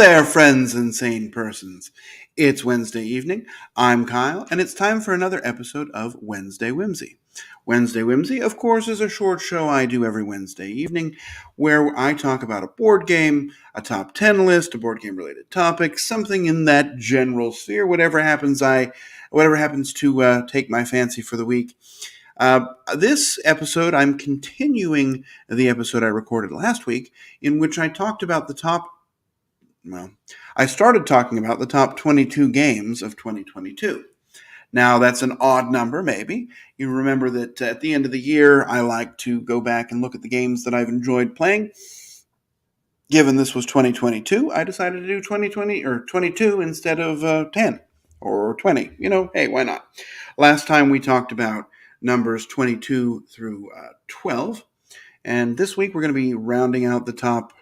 there, friends and sane persons. It's Wednesday evening. I'm Kyle, and it's time for another episode of Wednesday Whimsy. Wednesday Whimsy, of course, is a short show I do every Wednesday evening where I talk about a board game, a top 10 list, a board game related topic, something in that general sphere, whatever happens to take my fancy for the week. This episode, I'm continuing the episode I recorded last week, in which I talked about I started talking about the top 22 games of 2022. Now, that's an odd number, maybe. You remember that at the end of the year, I like to go back and look at the games that I've enjoyed playing. Given this was 2022, I decided to do 2020 or 22 instead of 10 or 20. Hey, why not? Last time we talked about numbers 22 through 12, and this week we're going to be rounding out the top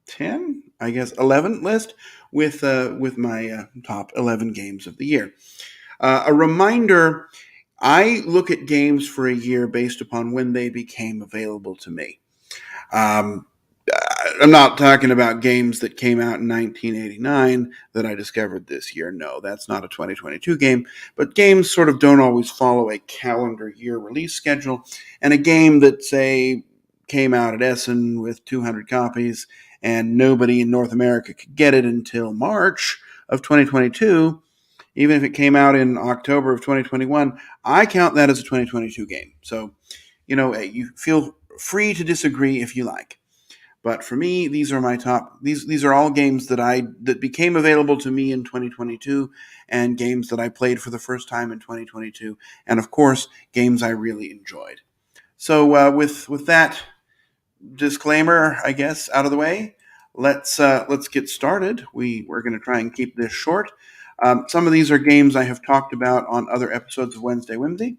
10, 11 list with my top 11 games of the year. A reminder, I look at games for a year based upon when they became available to me. I'm not talking about games that came out in 1989 that I discovered this year. No, that's not a 2022 game. But games sort of don't always follow a calendar year release schedule. And a game that, say, came out at Essen with 200 copies and nobody in North America could get it until March of 2022, even if it came out in October of 2021, I count that as a 2022 game. So, you feel free to disagree if you like. But for me, these are my top. These are all games that became available to me in 2022, and games that I played for the first time in 2022, and of course, games I really enjoyed. So with that disclaimer, I guess, out of the way, let's get started. We're going to try and keep this short. Some of these are games I have talked about on other episodes of Wednesday Whimsy.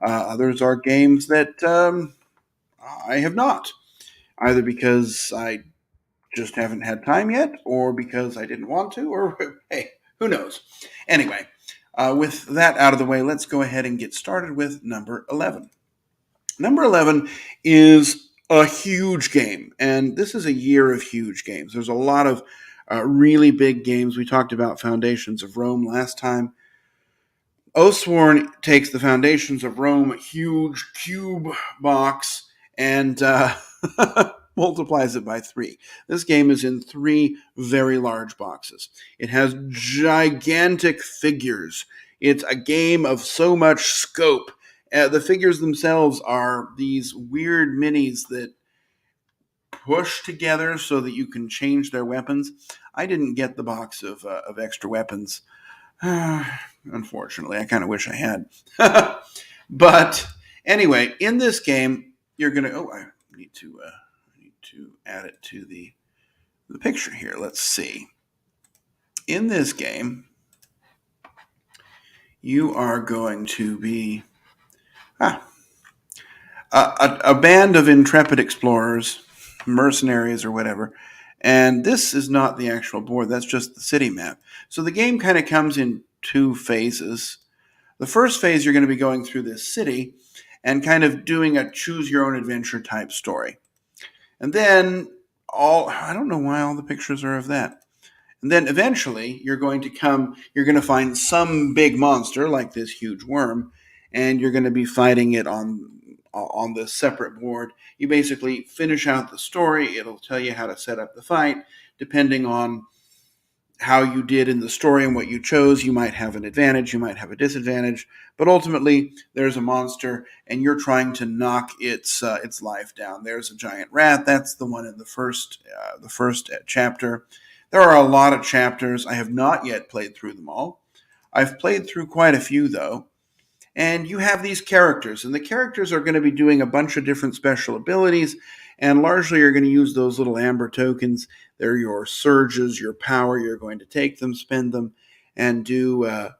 Others are games that I have not, either because I just haven't had time yet, or because I didn't want to, or hey, who knows? Anyway, with that out of the way, let's go ahead and get started with number 11. Number 11 is a huge game, and this is a year of huge games. There's a lot of really big games. We talked about Foundations of Rome last time. Oathsworn takes the Foundations of Rome huge cube box and multiplies it by 3. This game is in 3 very large boxes. It has gigantic figures. It's a game of so much scope. The figures themselves are these weird minis that push together so that you can change their weapons. I didn't get the box of extra weapons. Unfortunately, I kind of wish I had. But anyway, in this game, you're going to... Oh, I need to add it to the picture here. Let's see. In this game, you are going to be a band of intrepid explorers, mercenaries or whatever, and this is not the actual board. That's just the city map. So the game kind of comes in 2 phases. The first phase, you're going to be going through this city and kind of doing a choose-your-own-adventure type story. And then I don't know why all the pictures are of that. And then eventually you're going to find some big monster like this huge worm, and you're going to be fighting it on the separate board. You basically finish out the story. It'll tell you how to set up the fight. Depending on how you did in the story and what you chose, you might have an advantage, you might have a disadvantage, but ultimately there's a monster and you're trying to knock its life down. There's a giant rat. That's the one in the first chapter. There are a lot of chapters. I have not yet played through them all. I've played through quite a few, though. And you have these characters, and the characters are going to be doing a bunch of different special abilities, and largely you're going to use those little amber tokens. They're your surges, your power. You're going to take them, spend them, and do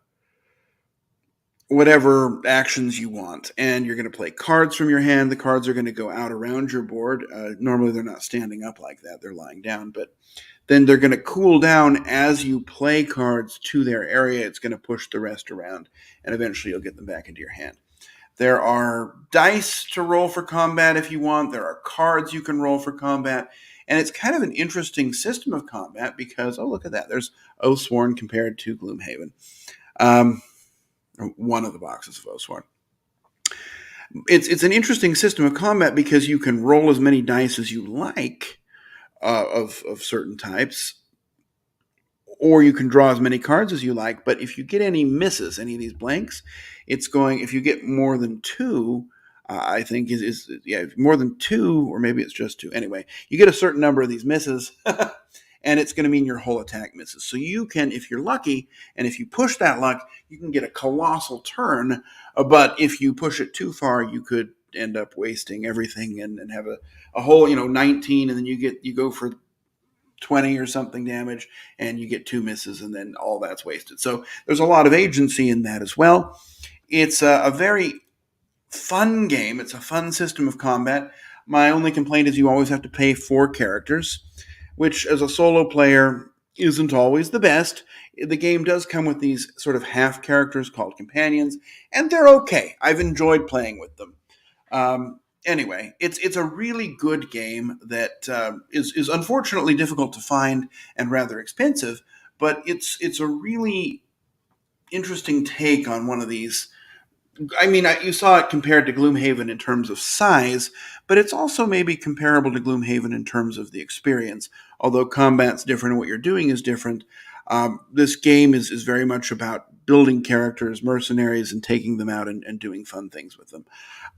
whatever actions you want. And you're going to play cards from your hand. The cards are going to go out around your board. Normally they're not standing up like that. They're lying down, but then they're going to cool down as you play cards to their area. It's going to push the rest around, and eventually you'll get them back into your hand. There are dice to roll for combat if you want. There are cards you can roll for combat. And it's kind of an interesting system of combat because, oh, look at that. There's Oathsworn compared to Gloomhaven. Um, one of the boxes of Oathsworn. It's an interesting system of combat because you can roll as many dice as you like of certain types, or you can draw as many cards as you like. But if you get any misses, any of these blanks, it's going. If you get more than two, I think is yeah, more than two, or maybe it's just two. Anyway, you get a certain number of these misses. And it's going to mean your whole attack misses. So you can, if you're lucky, and if you push that luck, you can get a colossal turn. But if you push it too far, you could end up wasting everything and have a whole, 19, and then you go for 20 or something damage, and you get two misses, and then all that's wasted. So there's a lot of agency in that as well. It's a very fun game. It's a fun system of combat. My only complaint is you always have to pay 4 characters, which as a solo player isn't always the best. The game does come with these sort of half characters called companions, and they're okay. I've enjoyed playing with them. Anyway, it's a really good game that is unfortunately difficult to find and rather expensive, but it's a really interesting take on one of these. I mean, you saw it compared to Gloomhaven in terms of size, but it's also maybe comparable to Gloomhaven in terms of the experience. Although combat's different and what you're doing is different, this game is very much about building characters, mercenaries, and taking them out and doing fun things with them.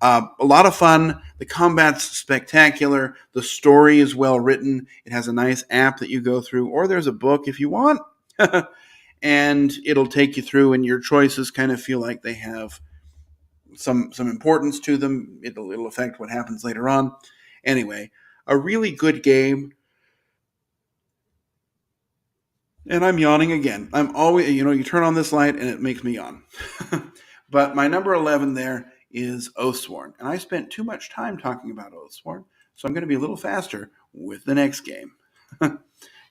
A lot of fun. The combat's spectacular. The story is well written. It has a nice app that you go through, or there's a book if you want, and it'll take you through, and your choices kind of feel like they have some importance to them. It'll affect what happens later on. Anyway, a really good game. And I'm yawning again. I'm always, you turn on this light and it makes me yawn. But my number 11 there is Oathsworn. And I spent too much time talking about Oathsworn, so I'm going to be a little faster with the next game.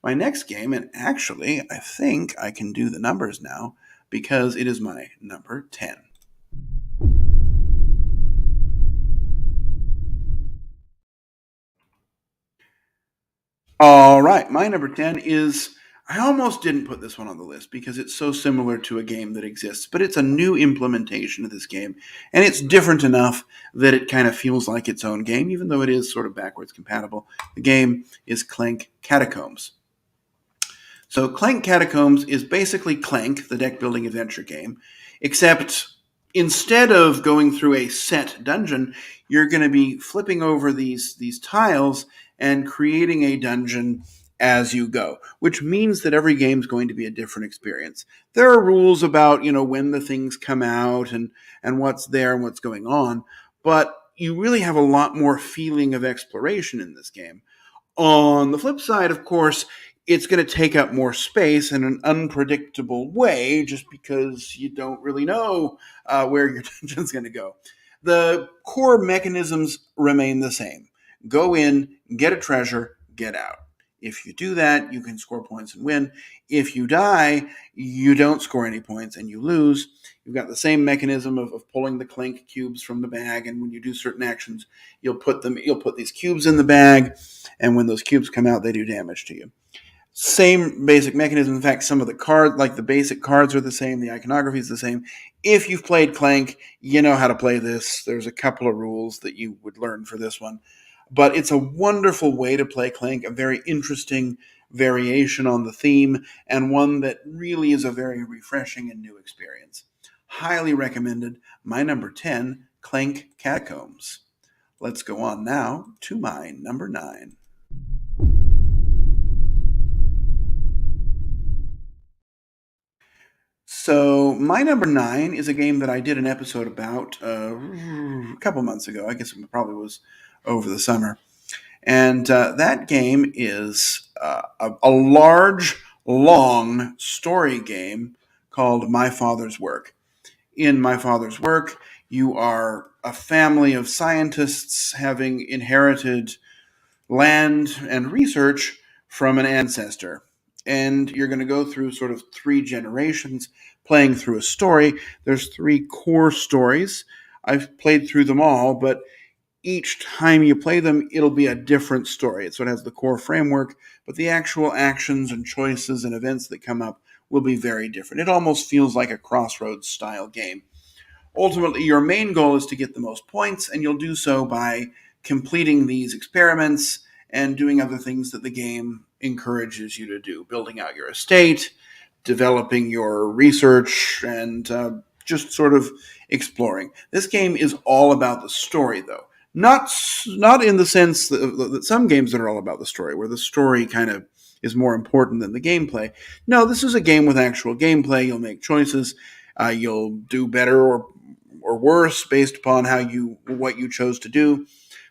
My next game, and actually, I think I can do the numbers now because it is my number 10. All right, my number 10 is. I almost didn't put this one on the list because it's so similar to a game that exists, but it's a new implementation of this game, and it's different enough that it kind of feels like its own game, even though it is sort of backwards compatible. The game is Clank Catacombs. So Clank Catacombs is basically Clank, the deck building adventure game, except instead of going through a set dungeon, you're going to be flipping over these tiles and creating a dungeon as you go, which means that every game is going to be a different experience. There are rules about, when the things come out and what's there and what's going on, but you really have a lot more feeling of exploration in this game. On the flip side, of course, it's going to take up more space in an unpredictable way just because you don't really know where your dungeon's going to go. The core mechanisms remain the same. Go in, get a treasure, get out. If you do that, you can score points and win. If you die, you don't score any points and you lose. You've got the same mechanism of pulling the clink cubes from the bag, and when you do certain actions, you'll put these cubes in the bag, and when those cubes come out, they do damage to you. Same basic mechanism. In fact, some of the cards, like the basic cards, are the same. The iconography is the same. If you've played Clank, you know how to play this. There's a couple of rules that you would learn for this one. But it's a wonderful way to play Clank, a very interesting variation on the theme, and one that really is a very refreshing and new experience. Highly recommended. My number 10, Clank Catacombs. Let's go on now to my number 9. So my number 9 is a game that I did an episode about a couple months ago. I guess it probably was over the summer. And that game is a large, long story game called My Father's Work. In My Father's Work, you are a family of scientists having inherited land and research from an ancestor. And you're going to go through sort of 3 generations playing through a story. There's 3 core stories. I've played through them all, but each time you play them, it'll be a different story. So it has the core framework, but the actual actions and choices and events that come up will be very different. It almost feels like a Crossroads style game. Ultimately, your main goal is to get the most points, and you'll do so by completing these experiments and doing other things that the game encourages you to do, building out your estate, developing your research, and just sort of exploring. This game is all about the story, though. Not in the sense that some games that are all about the story, where the story kind of is more important than the gameplay. No, this is a game with actual gameplay. You'll make choices. You'll do better or worse based upon what you chose to do.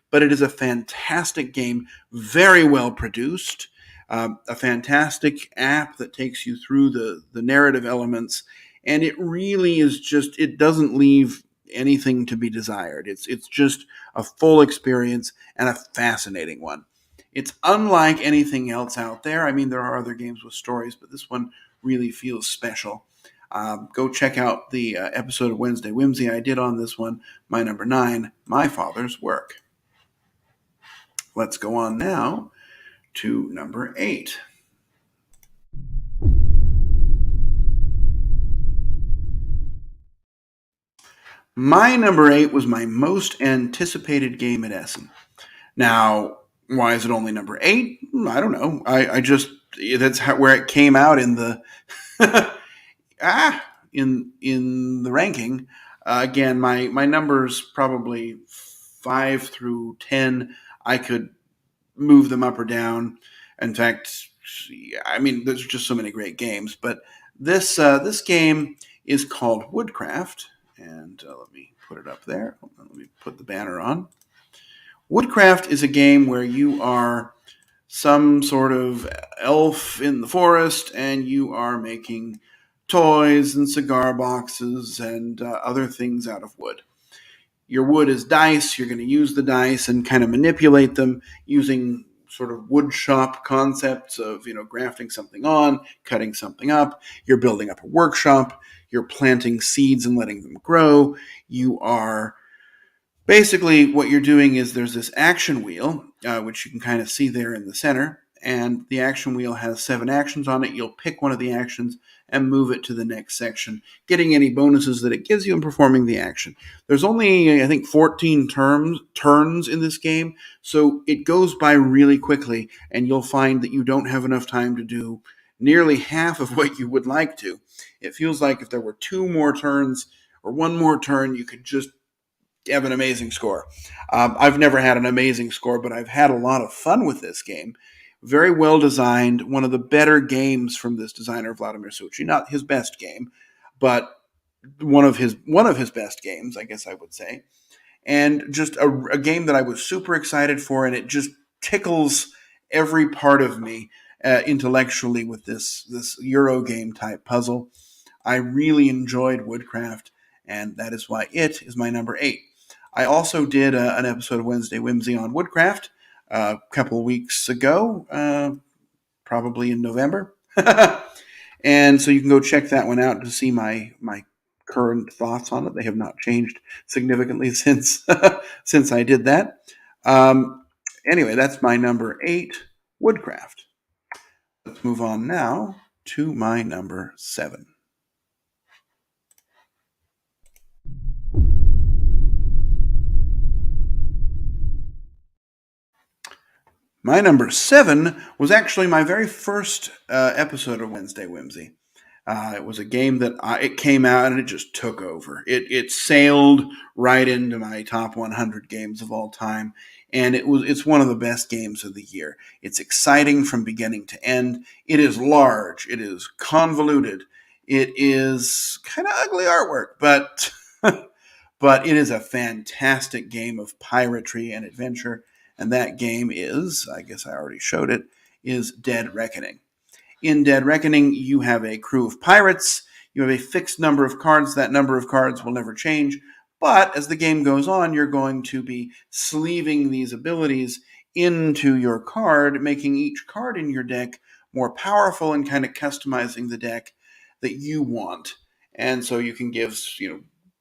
But it is a fantastic game, very well produced, a fantastic app that takes you through the narrative elements, and it really is just, it doesn't leave anything to be desired. It's just a full experience and a fascinating one. It's unlike anything else out there. I mean, there are other games with stories, but this one really feels special. Go check out the episode of Wednesday Whimsy I did on this one, my number 9, My Father's Work. Let's go on now to number 8. My number 8 was my most anticipated game at Essen. Now, why is it only number 8? I don't know. I just, that's where it came out in the in the ranking. Again, my numbers probably 5 through 10. I could move them up or down. In fact, I mean, there's just so many great games. But this game is called Woodcraft, and let me put it up there. Let me put the banner on. Woodcraft is a game where you are some sort of elf in the forest, and you are making toys and cigar boxes and other things out of wood. Your wood is dice. You're going to use the dice and kind of manipulate them using sort of wood shop concepts of, grafting something on, cutting something up. You're building up a workshop. You're planting seeds and letting them grow. You are basically, what you're doing is there's this action wheel, which you can kind of see there in the center, and the action wheel has 7 actions on it. You'll pick one of the actions and move it to the next section, getting any bonuses that it gives you and performing the action. There's only, I think, 14 turns in this game, so it goes by really quickly, and you'll find that you don't have enough time to do nearly half of what you would like to. It feels like if there were 2 more turns or 1 more turn, you could just have an amazing score. I've never had an amazing score, but I've had a lot of fun with this game. Very well designed, one of the better games from this designer, Vladimir Suchy. Not his best game, but one of his best games, I guess I would say. And just a game that I was super excited for, and it just tickles every part of me intellectually with this Euro game type puzzle. I really enjoyed Woodcraft, and that is why it is my number 8. I also did an episode of Wednesday Whimsy on Woodcraft a couple of weeks ago, probably in November. And so you can go check that one out to see my current thoughts on it. They have not changed significantly since since I did that. Anyway, that's my number 8, Woodcraft. Let's move on now to my number 7. My number 7 was actually my very first episode of Wednesday Whimsy. It was a game that it came out and it just took over. It sailed right into my top 100 games of all time, and it's one of the best games of the year. It's exciting from beginning to end. It is large. It is convoluted. It is kind of ugly artwork, but but it is a fantastic game of piratery and adventure. And that game is, I guess I already showed it, is Dead Reckoning. In Dead Reckoning, you have a crew of pirates. You have a fixed number of cards. That number of cards will never change. But as the game goes on, you're going to be sleeving these abilities into your card, making each card in your deck more powerful and kind of customizing the deck that you want. And so you can give,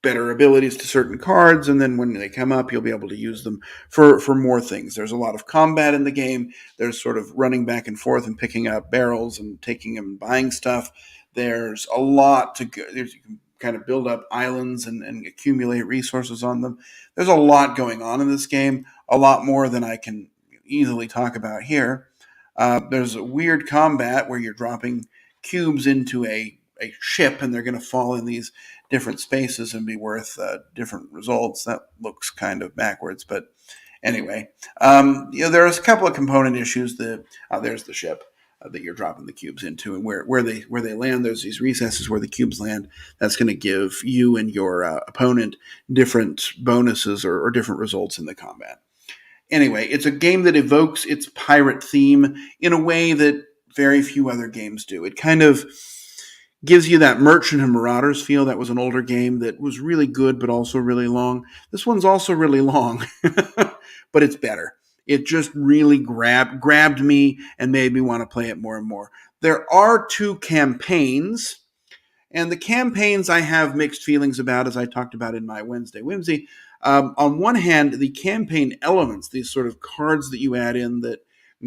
better abilities to certain cards, and then when they come up, you'll be able to use them for more things. There's a lot of combat in the game. There's sort of running back and forth and picking up barrels and taking them and buying stuff. There's a lot to go. You can kind of build up islands and accumulate resources on them. There's a lot going on in this game, a lot more than I can easily talk about here. There's a weird combat where you're dropping cubes into a ship, and they're going to fall in these different spaces and be worth different results. That looks kind of backwards, but anyway, there's a couple of component issues. There's the ship that you're dropping the cubes into, and where they land. There's these recesses where the cubes land. That's going to give you and your opponent different bonuses or different results in the combat. Anyway, it's a game that evokes its pirate theme in a way that very few other games do. It kind of gives you that Merchant and Marauders feel. That was an older game that was really good, but also really long. This one's also really long, but it's better. It just really grabbed me and made me want to play it more and more. There are 2 campaigns, and the campaigns I have mixed feelings about, as I talked about in my Wednesday Whimsy. On one hand, the campaign elements, these sort of cards that you add in that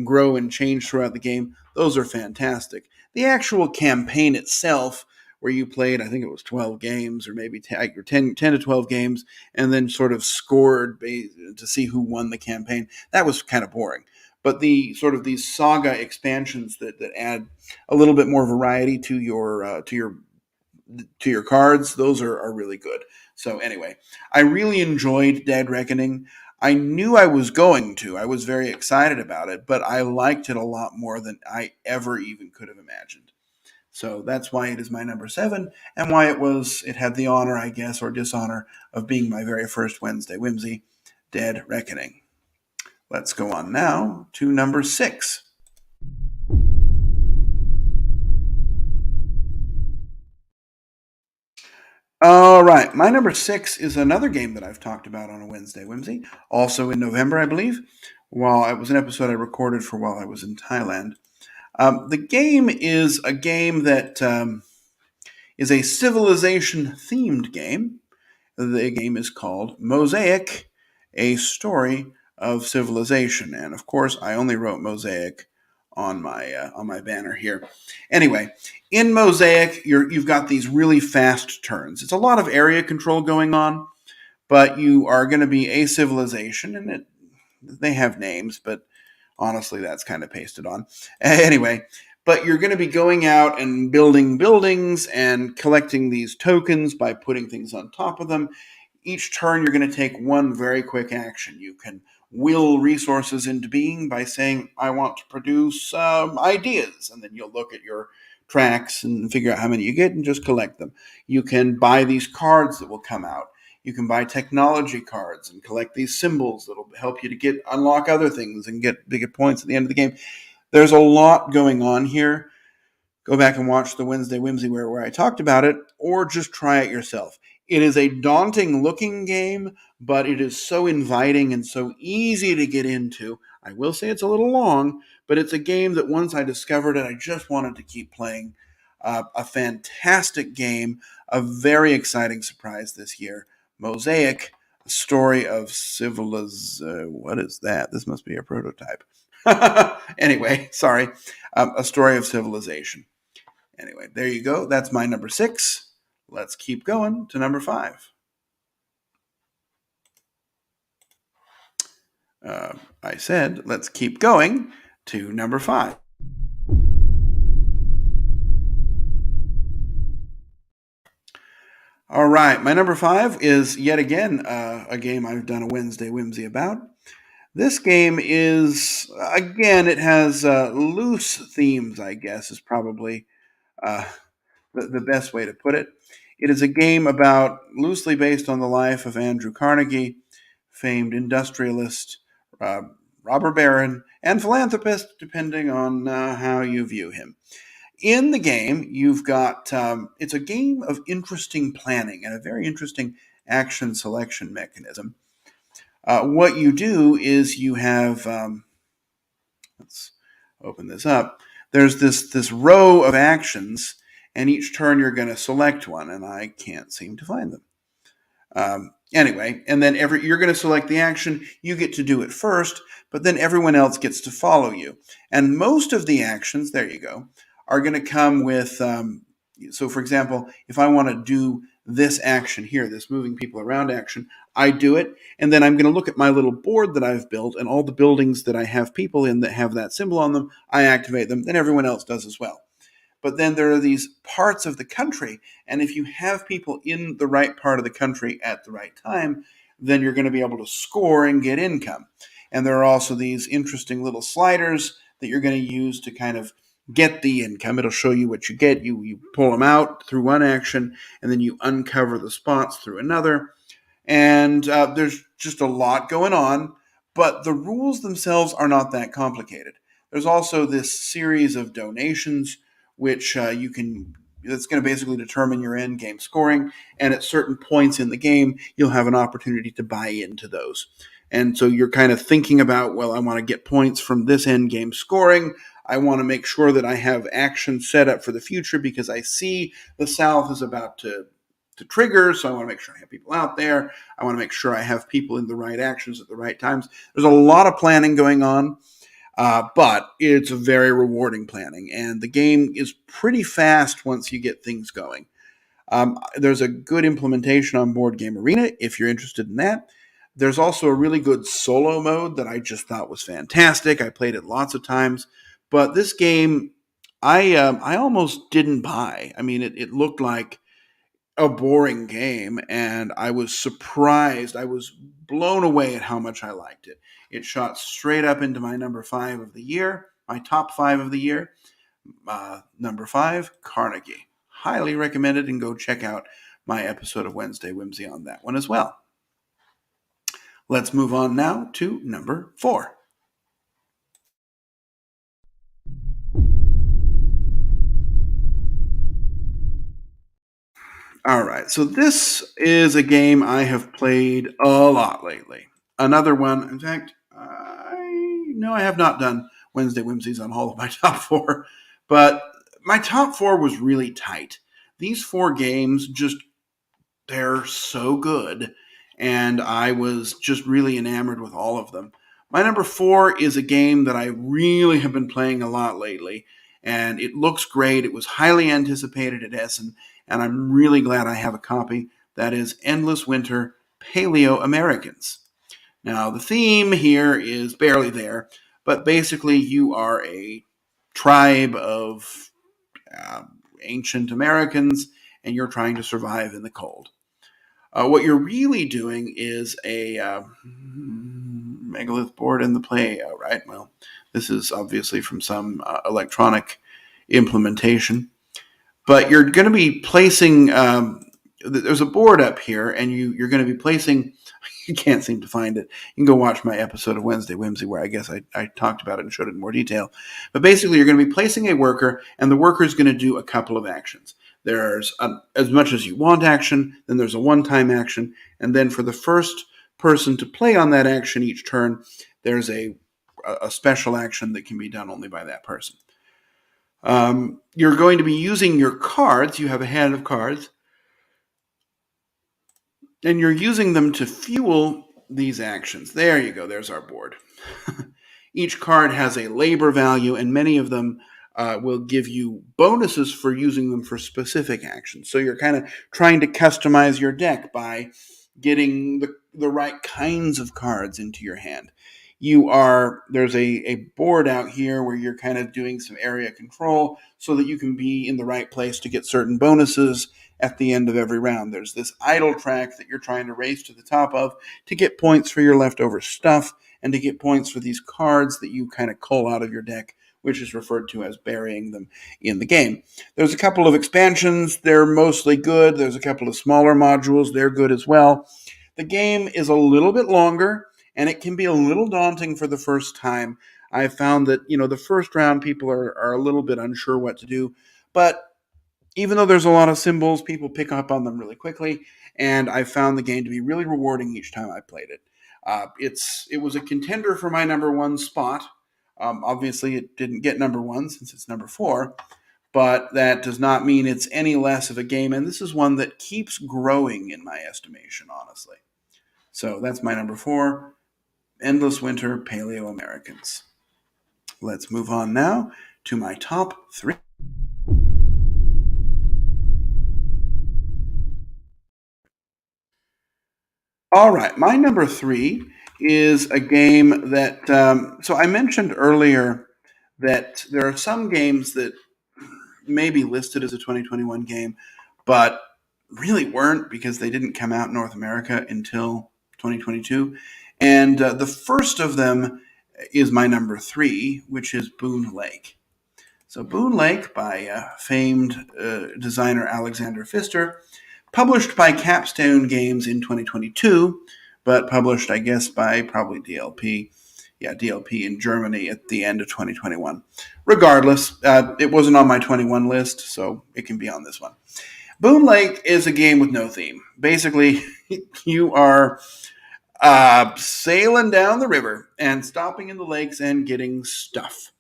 grow and change throughout the game, those are fantastic. The actual campaign itself, where you played, I think it was 12 games or maybe 10 to 12 games, and then sort of scored to see who won the campaign, that was kind of boring. But the sort of these saga expansions that add a little bit more variety to your cards, those are really good. So anyway, I really enjoyed Dead Reckoning. I knew I was going to. I was very excited about it, but I liked it a lot more than I ever even could have imagined. So that's why it is my number 7, and why it had the honor, I guess, or dishonor of being my very first Wednesday Whimsy, Dead Reckoning. Let's go on now to number 6. All right, my number 6 is another game that I've talked about on a Wednesday Whimsy, also in November, I believe. While it was an episode I recorded for while I was in Thailand. The game is a game that is a civilization-themed game. The game is called Mosaic, A Story of Civilization, and of course, I only wrote Mosaic on my banner here. Anyway, in Mosaic, you've got these really fast turns. It's a lot of area control going on, but you are going to be a civilization, and they have names, but honestly, that's kind of pasted on. Anyway, but you're going to be going out and building buildings and collecting these tokens by putting things on top of them. Each turn, you're going to take one very quick action. You can will resources into being by saying, I want to produce ideas. And then you'll look at your tracks and figure out how many you get and just collect them. You can buy these cards that will come out. You can buy technology cards and collect these symbols that'll help you to unlock other things and get points at the end of the game. There's a lot going on here. Go back and watch the Wednesday Whimsy where I talked about it, or just try it yourself. It is a daunting looking game, but it is so inviting and so easy to get into. I will say it's a little long, but it's a game that once I discovered it, I just wanted to keep playing. A fantastic game, a very exciting surprise this year. Mosaic, a story of what is that? This must be a prototype. Anyway, sorry. A story of civilization. Anyway, there you go. That's my number 6. Let's keep going to number 5. I said, let's keep going to number 5. All right, my number 5 is yet again a game I've done a Wednesday Whimsy about. This game is, again, it has loose themes, I guess, is probably uh, the best way to put it. It is a game loosely based on the life of Andrew Carnegie, famed industrialist, robber baron, and philanthropist, depending on how you view him. In the game, you've got, it's a game of interesting planning and a very interesting action selection mechanism. What you do is you have, let's open this up. There's this row of actions, and each turn you're going to select one, and I can't seem to find them. Anyway, and then you're going to select the action. You get to do it first, but then everyone else gets to follow you. And most of the actions, there you go, are going to come with. So, for example, if I want to do this action here, this moving people around action, I do it, and then I'm going to look at my little board that I've built and all the buildings that I have people in that have that symbol on them. I activate them, then everyone else does as well. But then there are these parts of the country, and if you have people in the right part of the country at the right time, then you're going to be able to score and get income. And there are also these interesting little sliders that you're going to use to kind of get the income. It'll show you what you get. You pull them out through one action, and then you uncover the spots through another. And there's just a lot going on, but the rules themselves are not that complicated. There's also this series of donations, which that's going to basically determine your end game scoring. And at certain points in the game, you'll have an opportunity to buy into those. And so you're kind of thinking about, well, I want to get points from this end game scoring. I want to make sure that I have action set up for the future because I see the South is about to trigger, so I want to make sure I have people out there. I want to make sure I have people in the right actions at the right times. There's a lot of planning going on, but it's a very rewarding planning, and the game is pretty fast once you get things going. There's a good implementation on Board Game Arena if you're interested in that. There's also a really good solo mode that I just thought was fantastic. I played it lots of times, but this game I almost didn't buy. I mean, it looked like a boring game, and I was surprised. I was blown away at how much I liked it. It shot straight up into my number 5 of the year, my top 5 of the year. Number 5, Carnegie. Highly recommended, and go check out my episode of Wednesday Whimsy on that one as well. Let's move on now to number 4. All right, so this is a game I have played a lot lately. Another one, in fact, I have not done Wednesday Whimsies on all of my top 4, but my top 4 was really tight. These 4 games they're so good, and I was just really enamored with all of them. My number 4 is a game that I really have been playing a lot lately, and it looks great. It was highly anticipated at Essen, and I'm really glad I have a copy. That is Endless Winter Paleo Americans. Now, the theme here is barely there, but basically you are a tribe of ancient Americans, and you're trying to survive in the cold. What you're really doing is a megalith board in the play, right? Well, this is obviously from some electronic implementation. But you're going to be placing, there's a board up here, and you're going to be placing, you can't seem to find it. You can go watch my episode of Wednesday Whimsy where I guess I talked about it and showed it in more detail. But basically, you're going to be placing a worker, and the worker is going to do a couple of actions. There's as much as you want action, then there's a one-time action, and then for the first person to play on that action each turn, there's a special action that can be done only by that person. You're going to be using your cards. You have a hand of cards, and you're using them to fuel these actions. There you go. There's our board. Each card has a labor value, and many of them will give you bonuses for using them for specific actions. So you're kind of trying to customize your deck by getting the right kinds of cards into your hand. There's a board out here where you're kind of doing some area control so that you can be in the right place to get certain bonuses at the end of every round. There's this idle track that you're trying to race to the top of to get points for your leftover stuff and to get points for these cards that you kind of cull out of your deck, which is referred to as burying them in the game. There's a couple of expansions. They're mostly good. There's a couple of smaller modules. They're good as well. The game is a little bit longer, and it can be a little daunting for the first time. I found that, the first round people are a little bit unsure what to do, but even though there's a lot of symbols, people pick up on them really quickly, and I found the game to be really rewarding each time I played it. It was a contender for my number 1 spot. Obviously, it didn't get number 1 since it's number 4, but that does not mean it's any less of a game. And this is one that keeps growing in my estimation, honestly. So that's my number 4, Endless Winter Paleo Americans. Let's move on now to my top 3. All right, my number 3 is a game that, so I mentioned earlier that there are some games that may be listed as a 2021 game, but really weren't because they didn't come out in North America until 2022. And the first of them is my number 3, which is Boone Lake. So, Boone Lake by famed designer Alexander Pfister, published by Capstone Games in 2022, but published, I guess, by probably DLP. Yeah, DLP in Germany at the end of 2021. Regardless, it wasn't on my 21 list, so it can be on this one. Boone Lake is a game with no theme. Basically, you are sailing down the river and stopping in the lakes and getting stuff.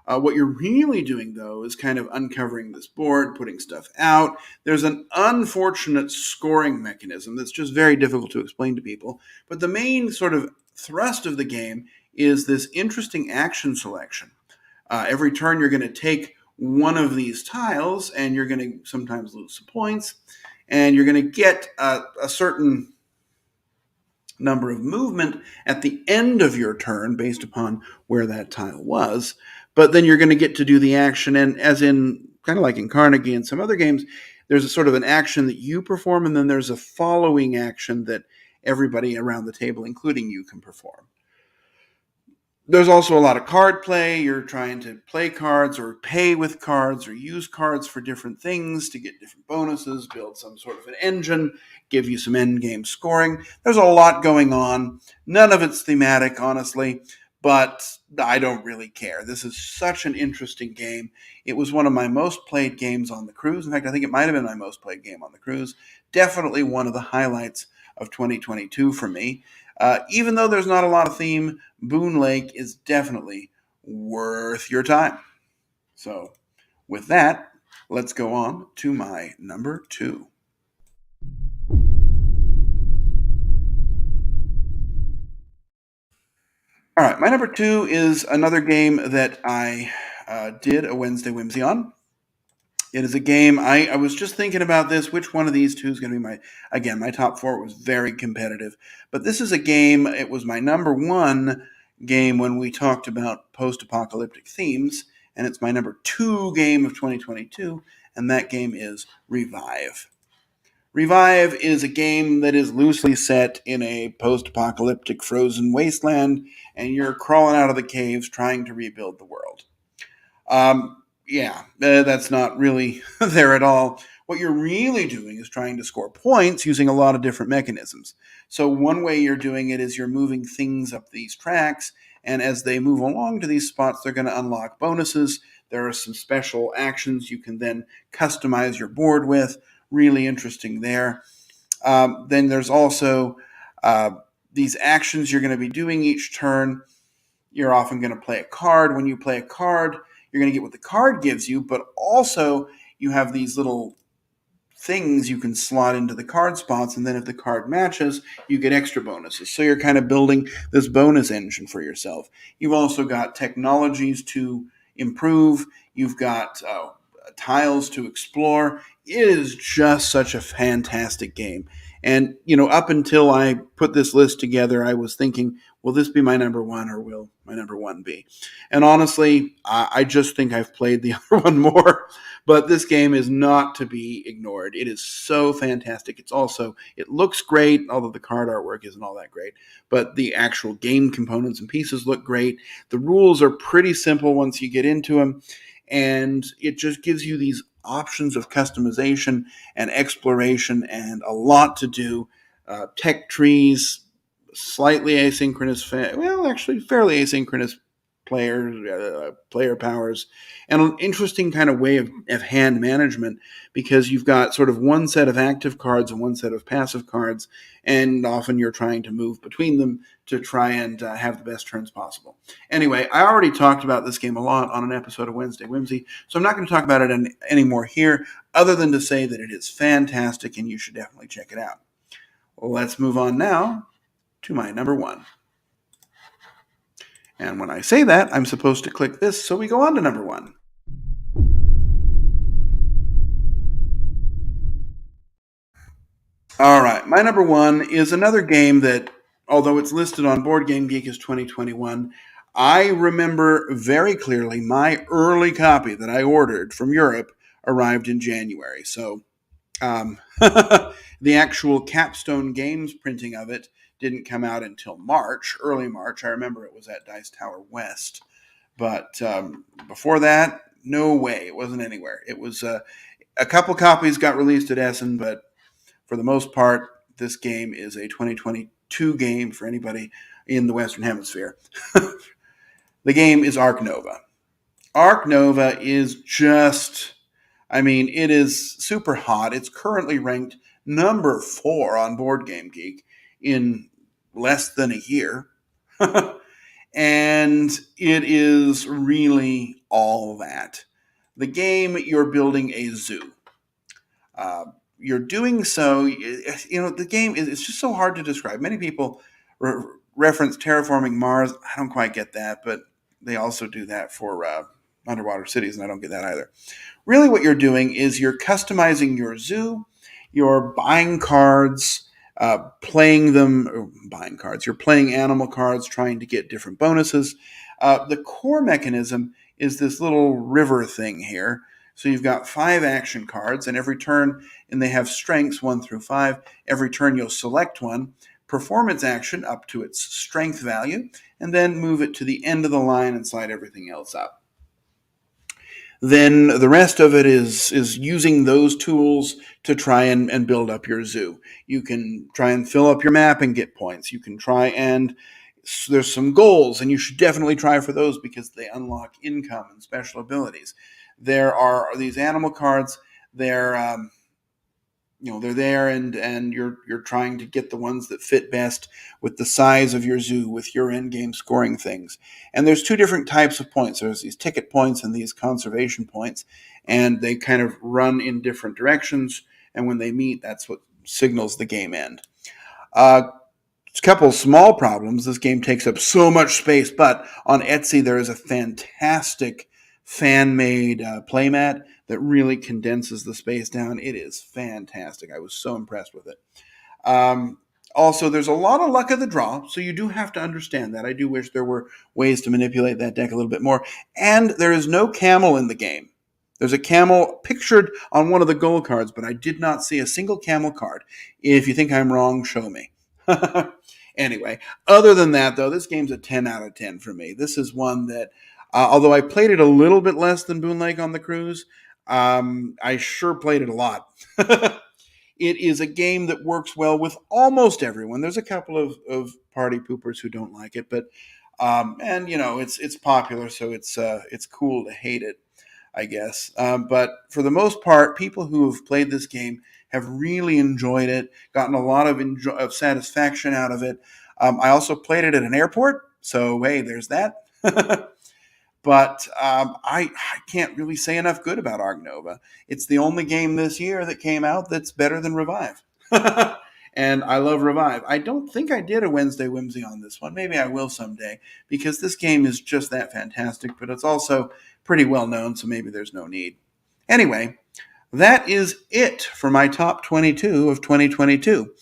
What you're really doing, though, is kind of uncovering this board, putting stuff out. There's an unfortunate scoring mechanism that's just very difficult to explain to people. But the main sort of thrust of the game is this interesting action selection. Every turn, you're going to take one of these tiles, and you're going to sometimes lose some points, and you're going to get a certain number of movement at the end of your turn based upon where that tile was. But then you're going to get to do the action, and as in kind of like in Carnegie and some other games, there's a sort of an action that you perform, and then there's a following action that everybody around the table, including you, can perform. There's also a lot of card play. You're trying to play cards or pay with cards or use cards for different things to get different bonuses, build some sort of an engine, give you some end game scoring. There's a lot going on. None of it's thematic, honestly, but I don't really care. This is such an interesting game. It was one of my most played games on the cruise. In fact, I think it might have been my most played game on the cruise. Definitely one of the highlights of 2022 for me. Even though there's not a lot of theme, Boone Lake is definitely worth your time. So, with that, let's go on to my number 2. All right, my number 2 is another game that I did a Wednesday Whimsy on. It is a game, I was just thinking about this, which one of these two is going to be my top 4 was very competitive. But this is a game, it was my number 1 game when we talked about post-apocalyptic themes, and it's my number 2 game of 2022, and that game is Revive. Revive is a game that is loosely set in a post-apocalyptic frozen wasteland, and you're crawling out of the caves trying to rebuild the world. That's not really there at all. What you're really doing is trying to score points using a lot of different mechanisms. So one way you're doing it is you're moving things up these tracks, and as they move along to these spots, they're going to unlock bonuses. There are some special actions you can then customize your board with. Really interesting there. Then there's also these actions you're going to be doing each turn. You're often going to play a card. When you play a card, you're going to get what the card gives you, but also you have these little things you can slot into the card spots, and then if the card matches, you get extra bonuses. So you're kind of building this bonus engine for yourself. You've also got technologies to improve. You've got tiles to explore. It is just such a fantastic game. And, up until I put this list together, I was thinking, will this be my number 1 or will my number 1 be? And honestly, I just think I've played the other one more. But this game is not to be ignored. It is so fantastic. It looks great, although the card artwork isn't all that great. But the actual game components and pieces look great. The rules are pretty simple once you get into them. And it just gives you these options of customization and exploration and a lot to do. Tech trees, slightly asynchronous, fairly asynchronous player powers, and an interesting kind of way of hand management, because you've got sort of one set of active cards and one set of passive cards, and often you're trying to move between them to try and have the best turns possible. Anyway, I already talked about this game a lot on an episode of Wednesday Whimsy, so I'm not going to talk about it anymore here, other than to say that it is fantastic and you should definitely check it out. Well, let's move on now to my number one. And when I say that, I'm supposed to click this, so we go on to number one. All right, my number one is another game that, although it's listed on Board Game Geek as 2021, I remember very clearly my early copy that I ordered from Europe arrived in January. So the actual Capstone Games printing of it didn't come out until March, early March. I remember it was at Dice Tower West. But before that, no way. It wasn't anywhere. It was a couple copies got released at Essen, but for the most part, this game is a 2022 game for anybody in the Western Hemisphere. The game is Ark Nova. Ark Nova is just, it is super hot. It's currently ranked number 4 on Board Game Geek in less than a year. And it is really all that. The game, you're building a zoo. You're doing so, the game it's just so hard to describe. Many people reference terraforming Mars. I don't quite get that, but they also do that for underwater cities, and I don't get that either. Really what you're doing is you're customizing your zoo, you're buying cards, playing them, buying cards, you're playing animal cards, trying to get different bonuses. The core mechanism is this little river thing here. So you've got 5 action cards, and every turn, and they have strengths 1 through 5. Every turn you'll select one, perform its action up to its strength value, and then move it to the end of the line and slide everything else up. Then the rest of it is using those tools to try and build up your zoo. You can try and fill up your map and get points. You can try and there's some goals, and you should definitely try for those because they unlock income and special abilities. There are these animal cards. They're there, and you're trying to get the ones that fit best with the size of your zoo, with your end game scoring things. And there's 2 different types of points. There's these ticket points and these conservation points, and they kind of run in different directions. And when they meet, that's what signals the game end. A couple of small problems. This game takes up so much space, but on Etsy there is a fantastic fan-made playmat that really condenses the space down. It is fantastic. I was so impressed with it. Also, there's a lot of luck of the draw, so you do have to understand that. I do wish there were ways to manipulate that deck a little bit more. And there is no camel in the game. There's a camel pictured on one of the goal cards, but I did not see a single camel card. If you think I'm wrong, show me. Anyway, other than that, though, this game's a 10 out of 10 for me. This is one that, although I played it a little bit less than Boon Lake on the Cruise, I sure played it a lot. It is a game that works well with almost everyone. There's a couple of party poopers who don't like it, but it's popular, so it's cool to hate it, I guess. But for the most part, people who have played this game have really enjoyed it, gotten a lot of satisfaction out of it. I also played it at an airport, so hey, there's that. But I can't really say enough good about Ark Nova. It's the only game this year that came out that's better than Revive. And I love Revive. I don't think I did a Wednesday Whimsy on this one. Maybe I will someday, because this game is just that fantastic, but it's also pretty well known, so maybe there's no need. Anyway, that is it for my top 22 of 2022.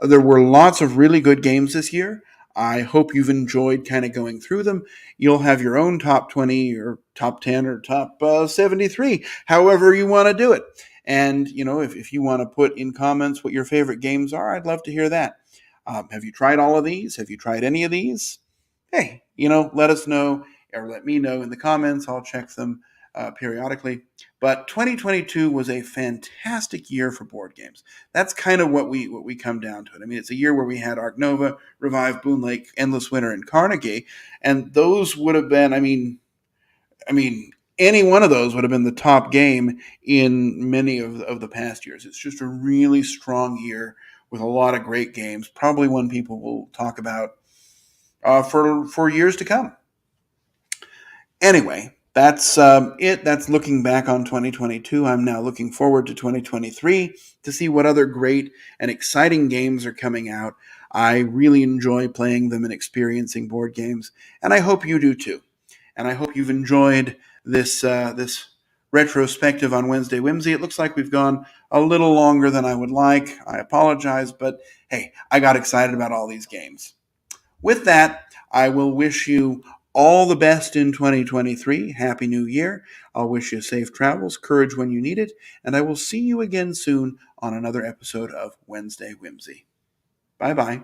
There were lots of really good games this year. I hope you've enjoyed kind of going through them. You'll have your own top 20 or top 10 or top 73, however you want to do it. And, if you want to put in comments what your favorite games are, I'd love to hear that. Have you tried all of these? Have you tried any of these? Hey, let us know, or let me know in the comments. I'll check them periodically. But 2022 was a fantastic year for board games. That's kind of what we come down to it. I mean, it's a year where we had Ark Nova, Revive, Boon Lake, Endless Winter, and Carnegie, and those would have been, I mean, any one of those would have been the top game in many of the past years. It's just a really strong year with a lot of great games. Probably one people will talk about for years to come. Anyway, that's it. That's looking back on 2022. I'm now looking forward to 2023 to see what other great and exciting games are coming out. I really enjoy playing them and experiencing board games, and I hope you do too. And I hope you've enjoyed this retrospective on Wednesday Whimsy. It looks like we've gone a little longer than I would like. I apologize, but hey, I got excited about all these games. With that, I will wish you all the best in 2023. Happy New Year. I'll wish you safe travels, courage when you need it, and I will see you again soon on another episode of Wednesday Whimsy. Bye-bye.